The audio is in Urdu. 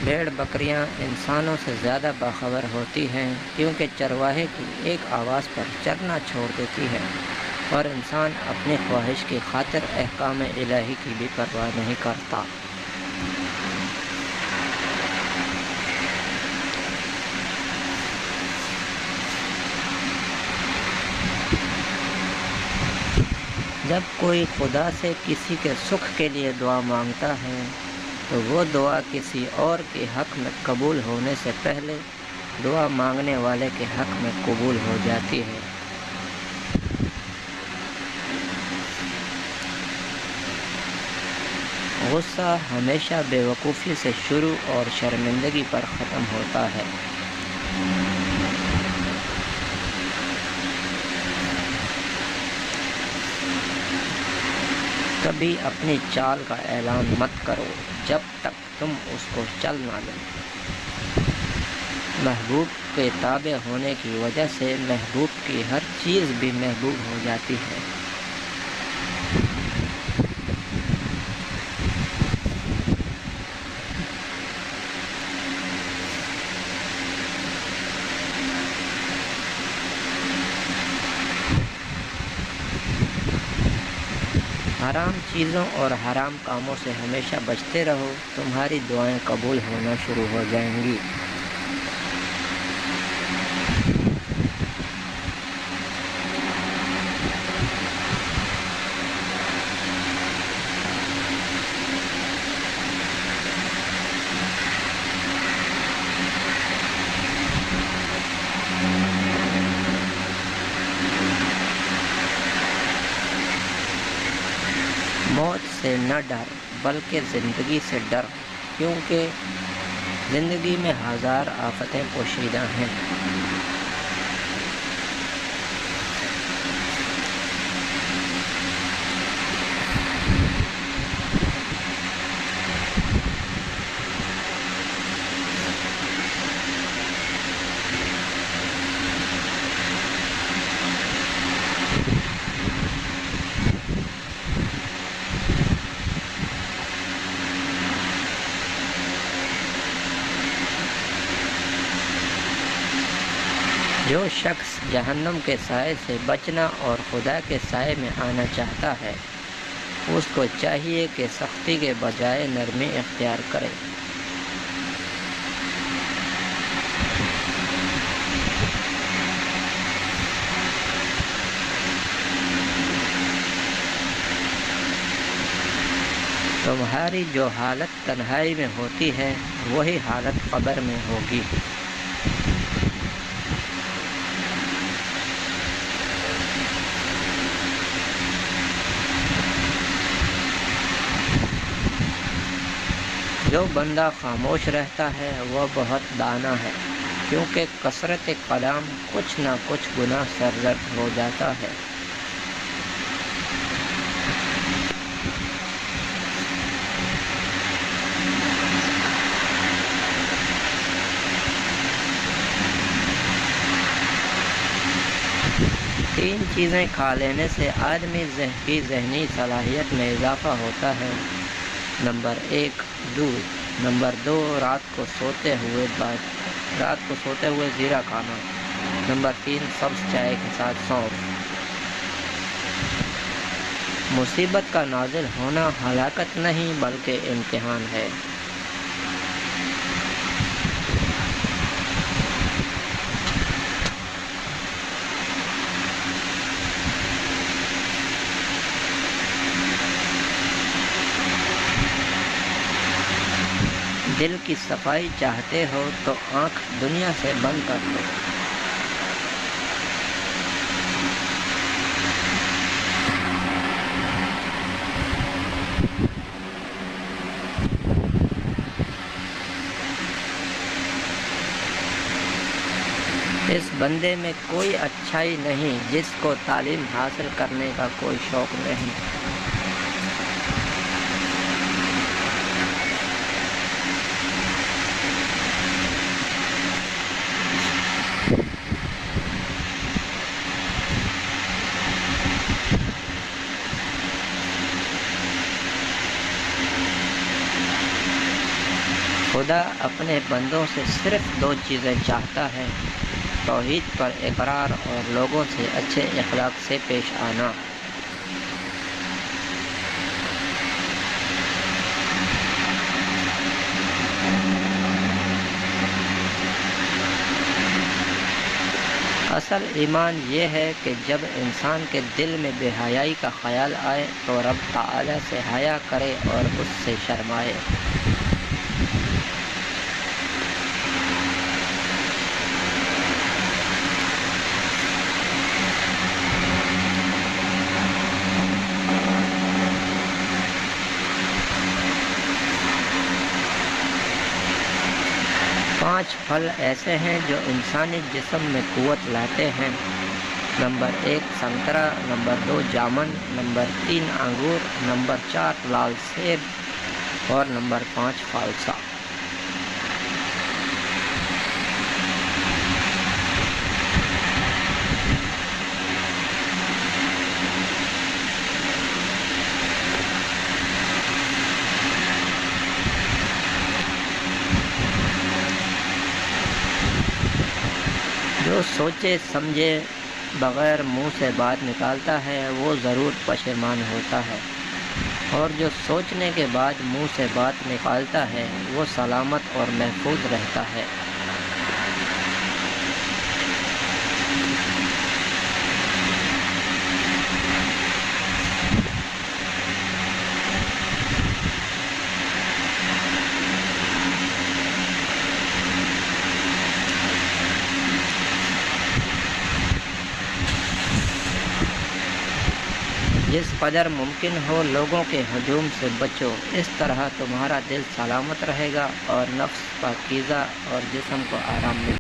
بھیڑ بکریاں انسانوں سے زیادہ باخبر ہوتی ہیں، کیونکہ چرواہے کی ایک آواز پر چرنا چھوڑ دیتی ہے اور انسان اپنی خواہش کی خاطر احکام الہی کی بھی پرواہ نہیں کرتا۔ جب کوئی خدا سے کسی کے سکھ کے لیے دعا مانگتا ہے تو وہ دعا کسی اور کے حق میں قبول ہونے سے پہلے دعا مانگنے والے کے حق میں قبول ہو جاتی ہے۔ غصہ ہمیشہ بے وقوفی سے شروع اور شرمندگی پر ختم ہوتا ہے۔ کبھی اپنی چال کا اعلان مت کرو جب تک تم اس کو چل نہ لو۔ محبوب کے تابع ہونے کی وجہ سے محبوب کی ہر چیز بھی محبوب ہو جاتی ہے۔ حرام چیزوں اور حرام کاموں سے ہمیشہ بچتے رہو، تمہاری دعائیں قبول ہونا شروع ہو جائیں گی۔ موت سے نہ ڈر بلکہ زندگی سے ڈر، کیونکہ زندگی میں ہزار آفتیں پوشیدہ ہیں۔ جو شخص جہنم کے سائے سے بچنا اور خدا کے سائے میں آنا چاہتا ہے، اس کو چاہیے کہ سختی کے بجائے نرمی اختیار کرے۔ تمہاری جو حالت تنہائی میں ہوتی ہے، وہی حالت قبر میں ہوگی۔ جو بندہ خاموش رہتا ہے وہ بہت دانا ہے، کیونکہ کثرت کلام کچھ نہ کچھ گناہ سرزد ہو جاتا ہے۔ تین چیزیں کھا لینے سے آدمی کی ذہنی صلاحیت میں اضافہ ہوتا ہے۔ نمبر 1 دودھ، نمبر 2 رات کو سوتے ہوئے زیرہ کھانا، نمبر 3 سبز چائے کے ساتھ سونف۔ مصیبت کا نازل ہونا ہلاکت نہیں بلکہ امتحان ہے۔ دل کی صفائی چاہتے ہو تو آنکھ دنیا سے بند کر دو۔ اس بندے میں کوئی اچھائی نہیں جس کو تعلیم حاصل کرنے کا کوئی شوق نہیں۔ خدا اپنے بندوں سے صرف 2 چیزیں چاہتا ہے: توحید پر اقرار اور لوگوں سے اچھے اخلاق سے پیش آنا۔ اصل ایمان یہ ہے کہ جب انسان کے دل میں بے حیائی کا خیال آئے تو رب تعالی سے حیا کرے اور اس سے شرمائے۔ پانچ پھل ایسے ہیں جو انسانی جسم میں قوت لاتے ہیں: نمبر 1 سنترا، نمبر 2 جامن، نمبر 3 انگور، نمبر 4 لال سیب اور نمبر 5 فالسا۔ جو سوچے سمجھے بغیر منہ سے بات نکالتا ہے وہ ضرور پشیمان ہوتا ہے، اور جو سوچنے کے بعد منہ سے بات نکالتا ہے وہ سلامت اور محفوظ رہتا ہے۔ جس قدر ممکن ہو لوگوں کے ہجوم سے بچو، اس طرح تمہارا دل سلامت رہے گا اور نفس پاکیزہ اور جسم کو آرام ملے گا۔